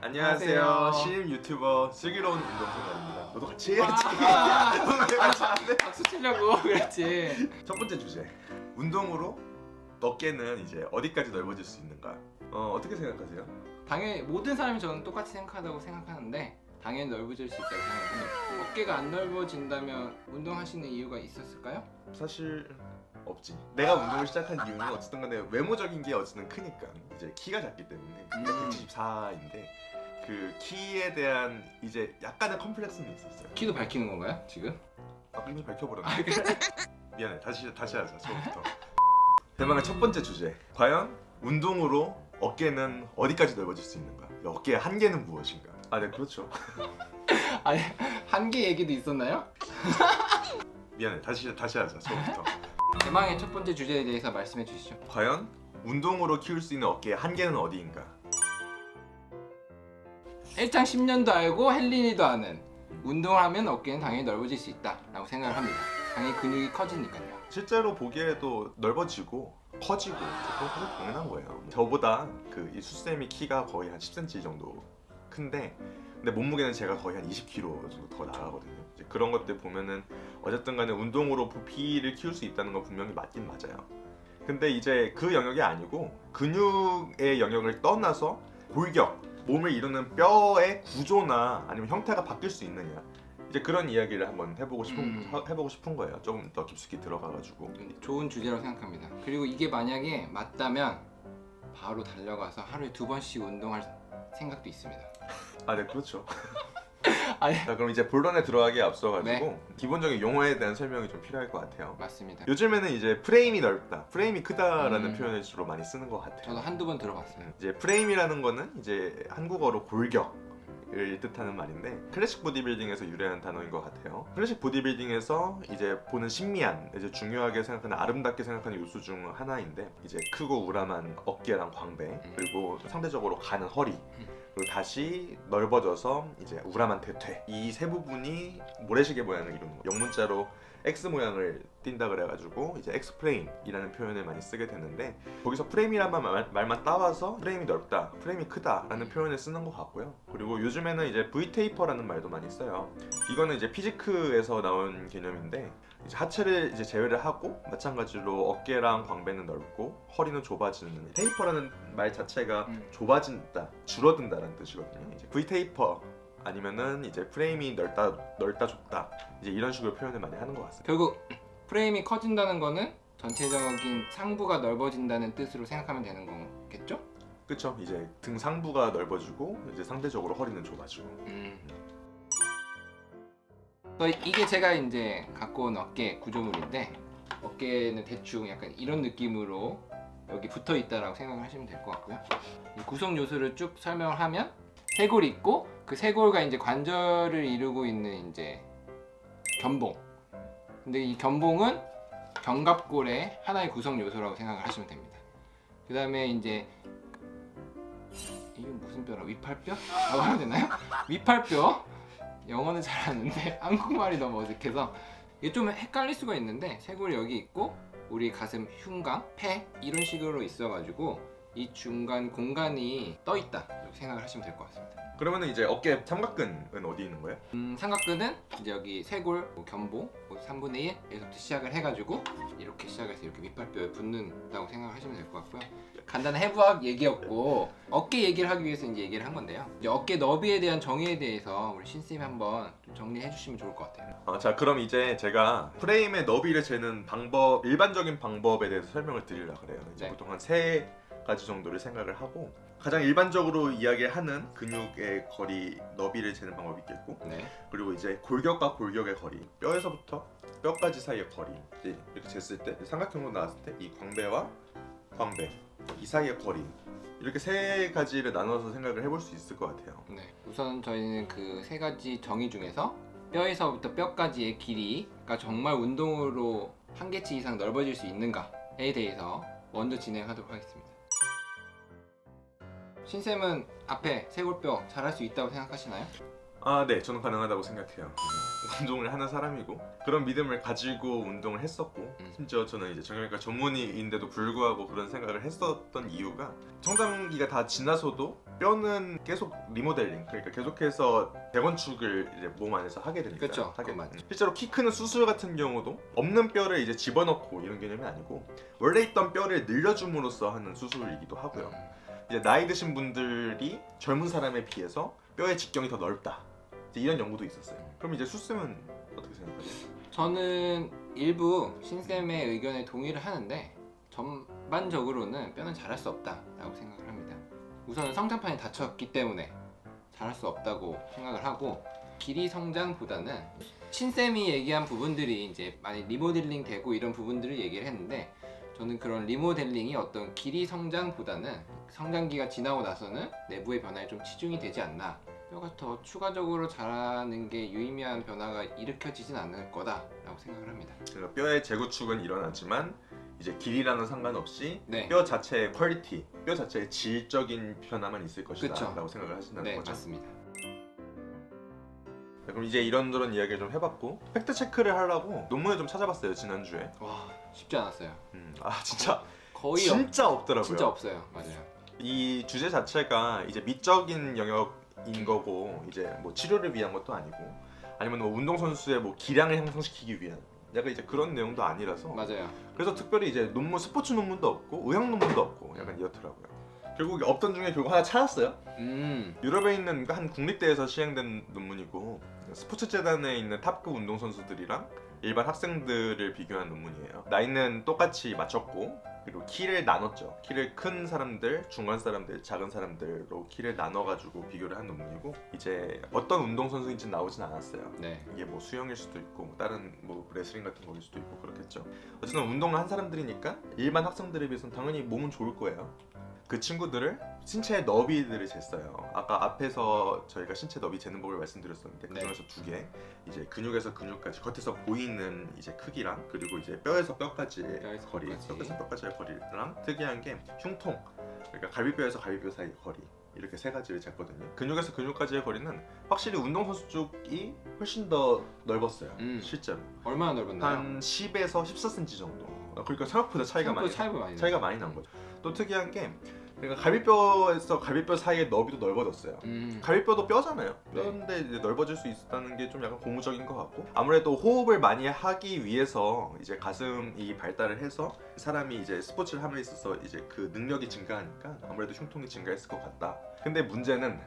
안녕하세요. 신임 유튜버 슬기로운 운동생활입니다. 너도 같이 해야지. 박수 치려고 그랬지. 첫 번째 주제. 운동으로 어깨는 이제 어디까지 넓어질 수 있는가? 어떻게 생각하세요? 당연히 모든 사람이 저는 똑같이 생각한다고 생각하는데 당연히 넓어질 수 있다고 생각합니다. 어깨가 안 넓어진다면 운동하시는 이유가 있었을까요? 사실 없지. 내가 운동을 시작한 이유는 어쨌든 간에 외모적인 게 어쨌든 크니까 이제 키가 작기 때문에 174인데 그 키에 대한 이제 약간의 컴플렉스는 있었어요. 키도 밝히는 건가요 지금? 이미 밝혀버렸네. 미안해. 다시 하자. 처음부터. 대망의 첫 번째 주제. 과연 운동으로 어깨는 어디까지 넓어질 수 있는가? 어깨의 한계는 무엇인가? 네, 그렇죠. 아니 한계 얘기도 있었나요? 미안해. 다시 하자. 처음부터. 대망의 첫 번째 주제에 대해서 말씀해 주시죠. 과연 운동으로 키울 수 있는 어깨의 한계는 어디인가? 일장 10년도 알고 헬린이도 아는 운동을 하면 어깨는 당연히 넓어질 수 있다라고 생각을 합니다. 당연히 근육이 커지니까요. 실제로 보기에도 넓어지고 커지고 그건 사실 당연한 거예요. 저보다 이 수쌤이 키가 거의 한 10cm 정도 큰데 근데 몸무게는 제가 거의 한 20kg 정도 더 나가거든요. 이제 그런 것들 보면은 어쨌든 간에 운동으로 부피를 키울 수 있다는 건 분명히 맞긴 맞아요. 근데 이제 그 영역이 아니고 근육의 영역을 떠나서 골격, 몸을 이루는 뼈의 구조나 아니면 형태가 바뀔 수 있느냐, 이제 그런 이야기를 한번 해보고 싶은 거예요. 조금 더 깊숙이 들어가가지고. 좋은 주제라고 생각합니다. 그리고 이게 만약에 맞다면 바로 달려가서 하루에 2번씩 운동할 생각도 있습니다. 네, 그렇죠. 아니, 자, 그럼 이제 본론에 들어가기에 앞서가지고 네. 기본적인 용어에 대한 설명이 좀 필요할 것 같아요. 맞습니다. 요즘에는 이제 프레임이 넓다, 프레임이 크다라는 표현을 주로 많이 쓰는 것 같아요. 저도 한두 번 들어봤어요. 이제 프레임이라는 거는 이제 한국어로 골격을 뜻하는 말인데 클래식 보디빌딩에서 유래한 단어인 것 같아요. 클래식 보디빌딩에서 이제 보는 신미한, 이제 중요하게 생각하는, 아름답게 생각하는 요소 중 하나인데 이제 크고 우람한 어깨랑 광배, 그리고 상대적으로 가는 허리, 그리고 다시 넓어져서 이제 우람한 대퇴, 이 세 부분이 모래시계 모양을 이루는 거예요. 영문자로 X 모양을 띈다 그래가지고 이제 X 프레임이라는 표현을 많이 쓰게 되는데, 거기서 프레임이란 말만 따와서 프레임이 넓다, 프레임이 크다라는 표현을 쓰는 것 같고요. 그리고 요즘에는 이제 V 테이퍼라는 말도 많이 써요. 이거는 이제 피지크에서 나온 개념인데 이제 하체를 이제 제외를 하고 마찬가지로 어깨랑 광배는 넓고 허리는 좁아지는, 테이퍼라는 말 자체가 좁아진다, 줄어든다라는 뜻이거든요. 이제 V 테이퍼 아니면은 이제 프레임이 넓다 좁다, 이제 이런 식으로 표현을 많이 하는 것 같습니다. 결국 프레임이 커진다는 거는 전체적인 상부가 넓어진다는 뜻으로 생각하면 되는 거겠죠? 그쵸? 이제 등 상부가 넓어지고 이제 상대적으로 허리는 좁아지고. 이게 제가 이제 갖고 온 어깨 구조물인데, 어깨는 대충 약간 이런 느낌으로 여기 붙어 있다라고 생각을 하시면 될 것 같고요. 이 구성 요소를 쭉 설명을 하면 쇄골이 있고, 그 쇄골과 이제 관절을 이루고 있는 이제 견봉. 근데 이 견봉은 견갑골의 하나의 구성 요소라고 생각을 하시면 됩니다. 그 다음에 이제 이게 무슨 뼈라? 위팔뼈? 라고 하면 되나요? 위팔뼈. 영어는 잘 아는데 한국말이 너무 어색해서 이게 좀 헷갈릴 수가 있는데, 쇄골이 여기 있고 우리 가슴 흉곽, 폐 이런 식으로 있어가지고 이 중간 공간이 떠 있다 이렇게 생각을 하시면 될 것 같습니다. 그러면은 이제 어깨 삼각근은 어디 있는 거예요? 삼각근은 이제 여기 쇄골, 견봉 3분의 1에서부터 시작을 해가지고 이렇게 시작해서 이렇게 윗팔뼈에 붙는다고 생각을 하시면 될 것 같고요. 간단한 해부학 얘기였고, 어깨 얘기를 하기 위해서 이제 얘기를 한 건데요. 이제 어깨 너비에 대한 정의에 대해서 우리 신쌤이 한번 좀 정리해 주시면 좋을 것 같아요. 자, 그럼 이제 제가 프레임의 너비를 재는 방법, 일반적인 방법에 대해서 설명을 드리려고 그래요. 이제 네. 보통 한 3가지 정도를 생각을 하고, 가장 일반적으로 이야기하는 근육의 거리, 너비를 재는 방법이 있겠고, 네. 그리고 이제 골격과 골격의 거리, 뼈에서부터 뼈까지 사이의 거리, 이제 이렇게 쟀을 때 삼각형으로 나왔을 때 이 광배와 광배 이 사이의 거리, 이렇게 3가지를 나눠서 생각을 해볼 수 있을 것 같아요. 네. 우선 저희는 그 3가지 정의 중에서 뼈에서부터 뼈까지의 길이가 정말 운동으로 한계치 이상 넓어질 수 있는가에 대해서 먼저 진행하도록 하겠습니다. 신쌤은 앞에 쇄골뼈 잘할 수 있다고 생각하시나요? 네, 저는 가능하다고 생각해요. 운동을 하는 사람이고 그런 믿음을 가지고 운동을 했었고 심지어 저는 이제 정형외과 전문의인데도 불구하고 그런 생각을 했었던 이유가 성장기가 다 지나서도 뼈는 계속 리모델링, 그러니까 계속해서 재건축을 이제 몸 안에서 하게 되니까. 그쵸, 그건 맞죠. 실제로 키 크는 수술 같은 경우도 없는 뼈를 이제 집어넣고 이런 개념이 아니고 원래 있던 뼈를 늘려줌으로써 하는 수술이기도 하고요. 이제 나이 드신 분들이 젊은 사람에 비해서 뼈의 직경이 더 넓다, 이제 이런 연구도 있었어요. 그럼 이제 수쌤은 어떻게 생각하세요? 저는 일부 신쌤의 의견에 동의를 하는데 전반적으로는 뼈는 자랄 수 없다라고 생각을 합니다. 우선은 성장판이 닫혔기 때문에 자랄 수 없다고 생각을 하고, 길이 성장보다는 신쌤이 얘기한 부분들이 이제 많이 리모델링 되고 이런 부분들을 얘기를 했는데, 저는 그런 리모델링이 어떤 길이 성장보다는 성장기가 지나고 나서는 내부의 변화에 좀 치중이 되지 않나, 뼈가 더 추가적으로 자라는 게 유의미한 변화가 일으켜지진 않을 거다라고 생각을 합니다. 그러니까 뼈의 재구축은 일어나지만 이제 길이랑은 상관없이 네. 뼈 자체의 퀄리티, 뼈 자체의 질적인 변화만 있을 것이다 그쵸. 라고 생각을 하신다는 네, 거죠. 맞습니다. 네, 그럼 이제 이런저런 이야기를 좀 해봤고 팩트 체크를 하려고 논문을 좀 찾아봤어요, 지난주에. 와, 쉽지 않았어요. 진짜 거의 진짜 없더라고요. 진짜 없어요. 맞아요. 이 주제 자체가 이제 미적인 영역인 거고 이제 뭐 치료를 위한 것도 아니고 아니면 뭐 운동 선수의 뭐 기량을 향상시키기 위한 약간 이제 그런 내용도 아니라서, 맞아요. 그래서 특별히 이제 논문, 스포츠 논문도 없고 의학 논문도 없고 약간 이렇더라고요. 결국 없던 중에 결국 하나 찾았어요. 유럽에 있는 한 국립대에서 시행된 논문이고 스포츠 재단에 있는 탑급 운동 선수들이랑 일반 학생들을 비교한 논문이에요. 나이는 똑같이 맞췄고 그리고 키를 나눴죠. 키를 큰 사람들, 중간 사람들, 작은 사람들로 키를 나눠가지고 비교를 한 논문이고, 이제 어떤 운동 선수인지 나오진 않았어요. 네. 이게 뭐 수영일 수도 있고 뭐 다른 뭐 레슬링 같은 거일 수도 있고 그렇겠죠. 어쨌든 운동을 한 사람들이니까 일반 학생들에 비해서는 당연히 몸은 좋을 거예요. 그 친구들을 신체 너비들을 쟀어요. 아까 앞에서 저희가 신체 너비 재는 법을 말씀드렸었는데 네. 그중에서 두 개, 이제 근육에서 근육까지 겉에서 보이는 이제 크기랑 그리고 이제 뼈에서 뼈까지 뼈에서 거리, 뼈까지. 뼈에서 뼈까지의 거리랑 특이한 게 흉통, 그러니까 갈비뼈에서 갈비뼈 사이 거리, 이렇게 세 가지를 쟀거든요. 근육에서 근육까지의 거리는 확실히 운동선수 쪽이 훨씬 더 넓었어요. 실제로 얼마나 넓었나요? 한 10에서 14cm 정도. 그러니까 생각보다 차이가 많이 차이가 많이 난 거죠. 또 특이한 게 그러니까 갈비뼈에서 갈비뼈 사이의 너비도 넓어졌어요. 갈비뼈도 뼈잖아요. 네. 뼈인데 이제 넓어질 수 있다는 게 좀 약간 고무적인 것 같고, 아무래도 호흡을 많이 하기 위해서 이제 가슴이 발달을 해서 사람이 이제 스포츠를 함에 있어서 이제 그 능력이 증가하니까 아무래도 흉통이 증가했을 것 같다. 근데 문제는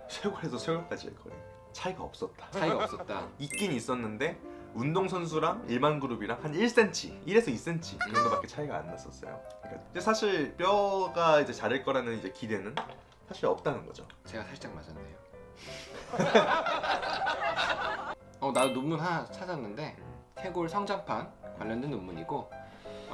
쇄골에서 쇄골까지의 거리 차이가 없었다. 차이가 없었다. 있긴 있었는데 운동선수랑 일반 그룹이랑 한 1cm, 1에서 2cm 그 정도밖에 차이가 안 났었어요. 그러니까 이제 사실 뼈가 이제 자랄 거라는 이제 기대는 사실 없다는 거죠. 제가 살짝 맞았네요. 나도 논문 하나 찾았는데 쇄골 성장판 관련된 논문이고,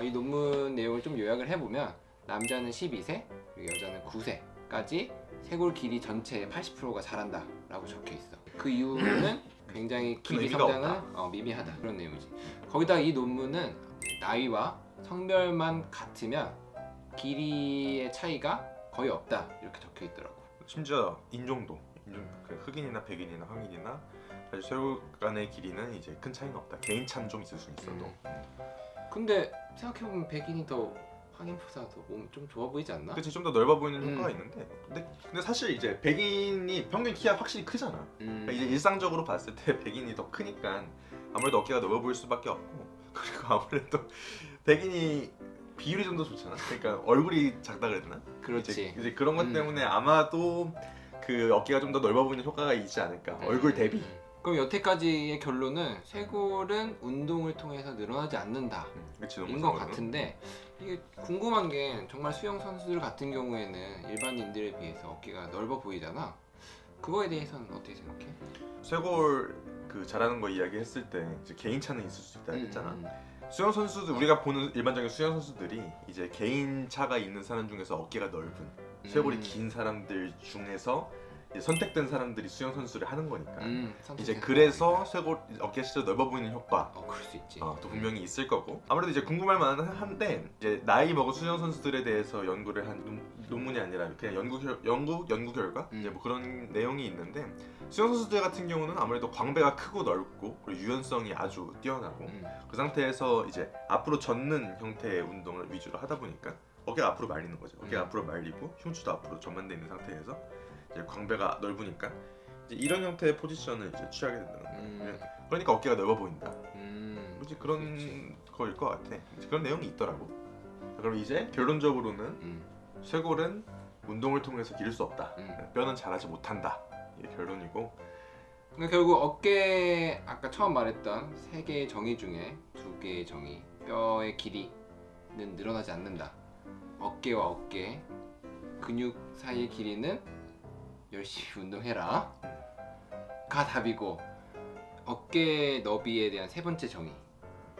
이 논문 내용을 좀 요약을 해보면 남자는 12세, 그리고 여자는 9세까지 쇄골 길이 전체의 80%가 자란다 라고 적혀있어. 그 이유는 굉장히 길이 의미가 성장은 미미하다, 그런 내용이지. 거기다가 이 논문은 나이와 성별만 같으면 길이의 차이가 거의 없다 이렇게 적혀있더라고. 심지어 인종도 그 흑인이나 백인이나 황인이나 사실 쇄골 간의 길이는 이제 큰 차이는 없다. 개인 차는 좀 있을 수 있어도. 근데 생각해보면 백인이 더 황인보다 더 몸 좀 좋아 보이지 않나? 그치, 좀 더 넓어 보이는 효과가 있는데 근데 사실 이제 백인이 평균 키가 확실히 크잖아. 그러니까 이제 일상적으로 봤을 때 백인이 더 크니까 아무래도 어깨가 넓어 보일 수밖에 없고, 그리고 아무래도 백인이 비율이 좀 더 좋잖아. 그러니까 얼굴이 작다 그랬나? 그렇지. 이제 그런 것 때문에 아마도 그 어깨가 좀 더 넓어 보이는 효과가 있지 않을까. 얼굴 대비. 그럼 여태까지의 결론은 쇄골은 운동을 통해서 늘어나지 않는다 그치, 인 것 같은데, 이게 궁금한 게 정말 수영 선수들 같은 경우에는 일반인들에 비해서 어깨가 넓어 보이잖아. 그거에 대해서는 어떻게 생각해? 쇄골 그 잘하는 거 이야기했을 때 이제 개인 차는 있을 수 있다 했잖아. 수영 선수들, 우리가 보는 일반적인 수영 선수들이 이제 개인 차가 있는 사람 중에서 어깨가 넓은 쇄골이 긴 사람들 중에서 이제 선택된 사람들이 수영 선수를 하는 거니까 이제 선택된 그래서 사람이니까. 쇄골 어깨 진짜 넓어 보이는 효과 그럴 수 있지. 또 분명히 있을 거고 아무래도 이제 궁금할 만한 한데 이제 나이 먹은 수영 선수들에 대해서 연구를 한 논문이 아니라 그냥 연구 결과 이제 뭐 그런 내용이 있는데 수영 선수들 같은 경우는 아무래도 광배가 크고 넓고 그리고 유연성이 아주 뛰어나고 그 상태에서 이제 앞으로 젖는 형태의 운동을 위주로 하다 보니까 어깨가 앞으로 말리는 거죠. 어깨가 앞으로 말리고 흉추도 앞으로 전만돼 있는 상태에서 이제 광배가 넓으니까 이제 이런 형태의 포지션을 이제 취하게 된다는 거예요. 그러니까 어깨가 넓어 보인다. 뭐지 그런 그치. 거일 것 같아. 그런 내용이 있더라고. 그럼 이제 결론적으로는 쇄골은 운동을 통해서 기를 수 없다. 뼈는 자라지 못한다. 이게 결론이고. 그러니까 결국 어깨 아까 처음 말했던 3개의 정의 중에 2개의 정의 뼈의 길이는 늘어나지 않는다. 어깨와 어깨 근육 사이의 길이는 열심히 운동해라 가 답이고 어깨 너비에 대한 3번째 정의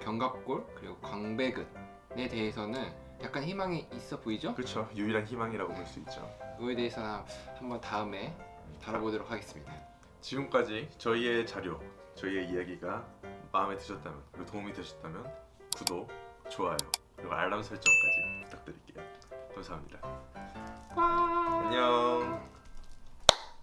견갑골 그리고 광배근에 대해서는 약간 희망이 있어 보이죠? 그렇죠. 유일한 희망이라고 볼 수 있죠. 그거에 대해서는 한번 다음에 다뤄보도록 하겠습니다. 지금까지 저희의 자료, 저희의 이야기가 마음에 드셨다면 그리고 도움이 되셨다면 구독, 좋아요 그리고 알람 설정까지 부탁드릴게요. 감사합니다. 안녕.